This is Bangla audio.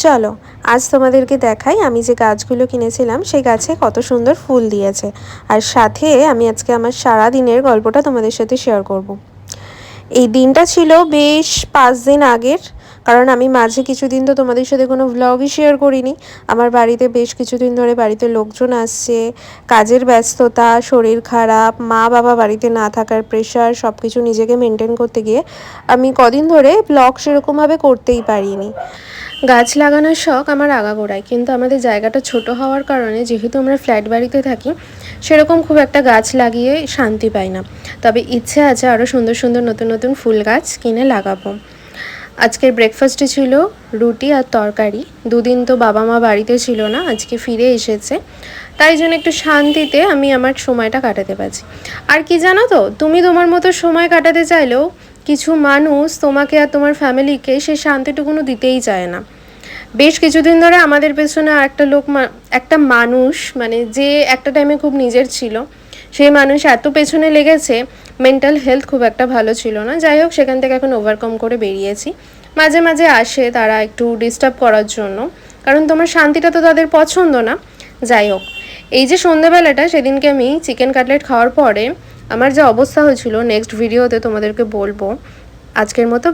চলো আজ তোমাদেরকে দেখাই আমি যে গাছগুলো কিনেছিলাম সেই গাছে কত সুন্দর ফুল দিয়েছে। আর সাথে আমি আজকে আমার সারা দিনের গল্পটা তোমাদের সাথে শেয়ার করব। এই দিনটা ছিল বেশ 5 দিন আগের, কারণ আমি মাঝে কিছুদিন তো তোমাদের সাথে কোনো ভ্লগই শেয়ার করিনি। আমার বাড়িতে বেশ কিছুদিন ধরে বাড়িতে লোকজন আসছে, কাজের ব্যস্ততা, শরীর খারাপ, মা বাবা বাড়িতে না থাকার প্রেশার, সব কিছু নিজেকে মেনটেন করতে গিয়ে আমি কদিন ধরে ব্লগ সেরকমভাবে করতেই পারিনি। গাছ লাগানোর শখ আমার আগাগোড়ায়, কিন্তু আমাদের জায়গাটা ছোট হওয়ার কারণে, যেহেতু আমরা ফ্ল্যাট বাড়িতে থাকি, সেরকম খুব একটা গাছ লাগিয়ে শান্তি পাই না। তবে ইচ্ছে আছে আরও সুন্দর সুন্দর নতুন নতুন ফুল গাছ কিনে লাগাবো। আজকের ব্রেকফাস্টে ছিল রুটি আর তরকারি। দুদিন তো বাবা মা বাড়িতে ছিল না, আজকে ফিরে এসেছে, তাই জন্য একটু শান্তিতে আমি আমার সময়টা কাটাতে পারছি। আর কি জানো তো, তুমি তোমার মতো সময় কাটাতে চাইলেও কিছু মানুষ তোমাকে আর তোমার ফ্যামিলিকে সেই শান্তিটুকুনো দিতেই চায় না। বেশ কিছুদিন ধরে আমাদের পেছনে একটা মানুষ, মানে যে একটা টাইমে খুব নিজের ছিল, সেই মানুষ এত পেছনে লেগেছে, মেন্টাল হেলথ খুব একটা ভালো ছিল না। যাই হোক, সেখান থেকে এখন ওভারকাম করে বেরিয়েছি। মাঝে মাঝে আসে তারা একটু ডিস্টার্ব করার জন্য, কারণ তোমার শান্তিটা তো তাদের পছন্দ না। যাই হোক, এই যে সন্ধ্যাবেলাটা, সেদিনকে আমি চিকেন কাটলেট খাওয়ার পরে আমার যে অবস্থা হয়েছিল, নেক্সট ভিডিওতে তোমাদেরকে বলবো। আজকের মতো